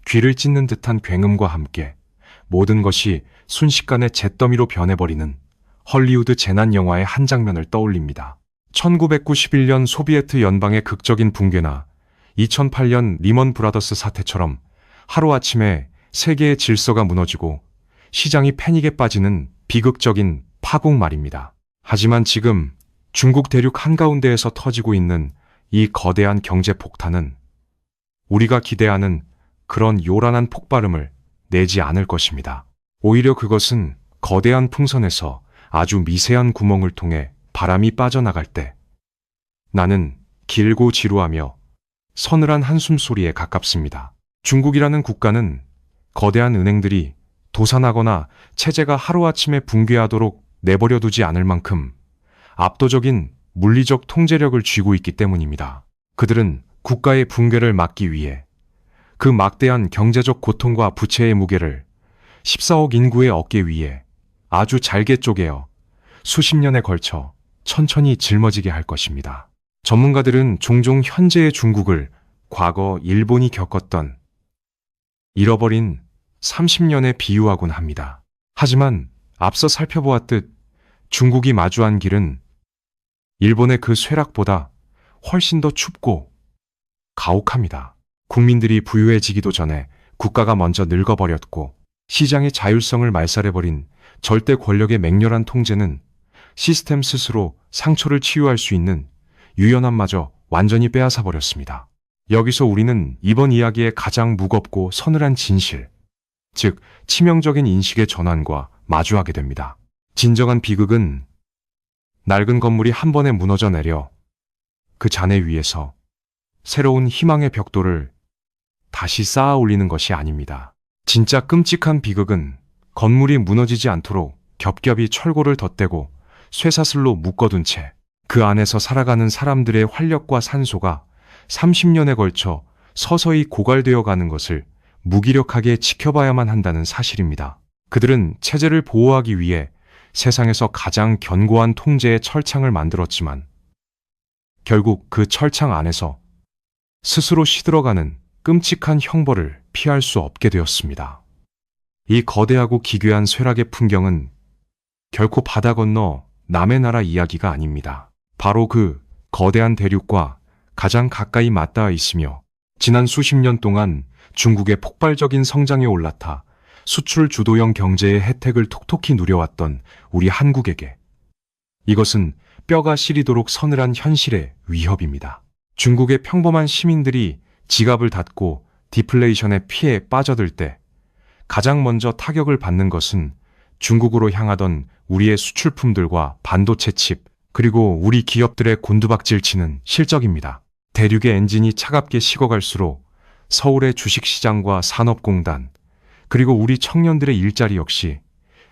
Speaker 1: 귀를 찢는 듯한 굉음과 함께 모든 것이 순식간에 잿더미로 변해버리는 헐리우드 재난 영화의 한 장면을 떠올립니다. 1991년 소비에트 연방의 극적인 붕괴나 2008년 리먼 브라더스 사태처럼 하루아침에 세계의 질서가 무너지고 시장이 패닉에 빠지는 비극적인 파국 말입니다. 하지만 지금 중국 대륙 한가운데에서 터지고 있는 이 거대한 경제 폭탄은 우리가 기대하는 그런 요란한 폭발음을 내지 않을 것입니다. 오히려 그것은 거대한 풍선에서 아주 미세한 구멍을 통해 바람이 빠져나갈 때 나는 길고 지루하며 서늘한 한숨소리에 가깝습니다. 중국이라는 국가는 거대한 은행들이 도산하거나 체제가 하루아침에 붕괴하도록 내버려두지 않을 만큼 압도적인 물리적 통제력을 쥐고 있기 때문입니다. 그들은 국가의 붕괴를 막기 위해 그 막대한 경제적 고통과 부채의 무게를 14억 인구의 어깨 위에 아주 잘게 쪼개어 수십 년에 걸쳐 천천히 짊어지게 할 것입니다. 전문가들은 종종 현재의 중국을 과거 일본이 겪었던 잃어버린 30년에 비유하곤 합니다. 하지만 앞서 살펴보았듯 중국이 마주한 길은 일본의 그 쇠락보다 훨씬 더 춥고 가혹합니다. 국민들이 부유해지기도 전에 국가가 먼저 늙어버렸고 시장의 자율성을 말살해버린 절대 권력의 맹렬한 통제는 시스템 스스로 상처를 치유할 수 있는 유연함마저 완전히 빼앗아 버렸습니다. 여기서 우리는 이번 이야기의 가장 무겁고 서늘한 진실, 즉 치명적인 인식의 전환과 마주하게 됩니다. 진정한 비극은 낡은 건물이 한 번에 무너져 내려 그 잔해 위에서 새로운 희망의 벽돌을 다시 쌓아 올리는 것이 아닙니다. 진짜 끔찍한 비극은 건물이 무너지지 않도록 겹겹이 철골을 덧대고 쇠사슬로 묶어둔 채 그 안에서 살아가는 사람들의 활력과 산소가 30년에 걸쳐 서서히 고갈되어 가는 것을 무기력하게 지켜봐야만 한다는 사실입니다. 그들은 체제를 보호하기 위해 세상에서 가장 견고한 통제의 철창을 만들었지만 결국 그 철창 안에서 스스로 시들어가는 끔찍한 형벌을 피할 수 없게 되었습니다. 이 거대하고 기괴한 쇠락의 풍경은 결코 바다 건너 남의 나라 이야기가 아닙니다. 바로 그 거대한 대륙과 가장 가까이 맞닿아 있으며 지난 수십 년 동안 중국의 폭발적인 성장에 올라타 수출 주도형 경제의 혜택을 톡톡히 누려왔던 우리 한국에게 이것은 뼈가 시리도록 서늘한 현실의 위협입니다. 중국의 평범한 시민들이 지갑을 닫고 디플레이션의 피해에 빠져들 때 가장 먼저 타격을 받는 것은 중국으로 향하던 우리의 수출품들과 반도체 칩, 그리고 우리 기업들의 곤두박질 치는 실적입니다. 대륙의 엔진이 차갑게 식어갈수록 서울의 주식시장과 산업공단, 그리고 우리 청년들의 일자리 역시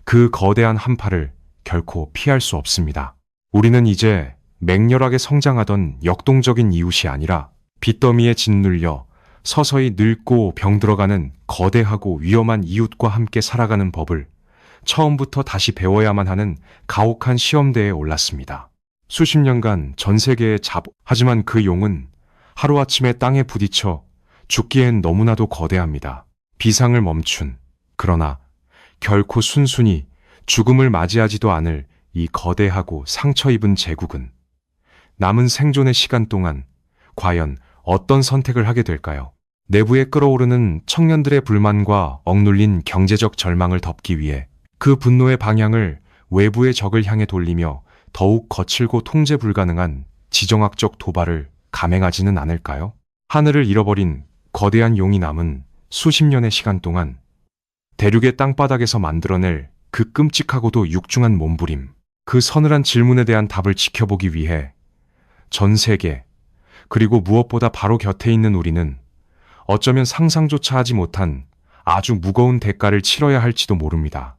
Speaker 1: 그 거대한 한파를 결코 피할 수 없습니다. 우리는 이제 맹렬하게 성장하던 역동적인 이웃이 아니라 빚더미에 짓눌려 서서히 늙고 병들어가는 거대하고 위험한 이웃과 함께 살아가는 법을 처음부터 다시 배워야만 하는 가혹한 시험대에 올랐습니다. 수십 년간 전 세계의 하지만 그 용은 하루아침에 땅에 부딪혀 죽기엔 너무나도 거대합니다. 비상을 멈춘, 그러나 결코 순순히 죽음을 맞이하지도 않을 이 거대하고 상처 입은 제국은 남은 생존의 시간 동안 과연 어떤 선택을 하게 될까요? 내부에 끓어오르는 청년들의 불만과 억눌린 경제적 절망을 덮기 위해 그 분노의 방향을 외부의 적을 향해 돌리며 더욱 거칠고 통제 불가능한 지정학적 도발을 감행하지는 않을까요? 하늘을 잃어버린 거대한 용이 남은 수십 년의 시간 동안 대륙의 땅바닥에서 만들어낼 그 끔찍하고도 육중한 몸부림, 그 서늘한 질문에 대한 답을 지켜보기 위해 전 세계, 그리고 무엇보다 바로 곁에 있는 우리는 어쩌면 상상조차 하지 못한 아주 무거운 대가를 치러야 할지도 모릅니다.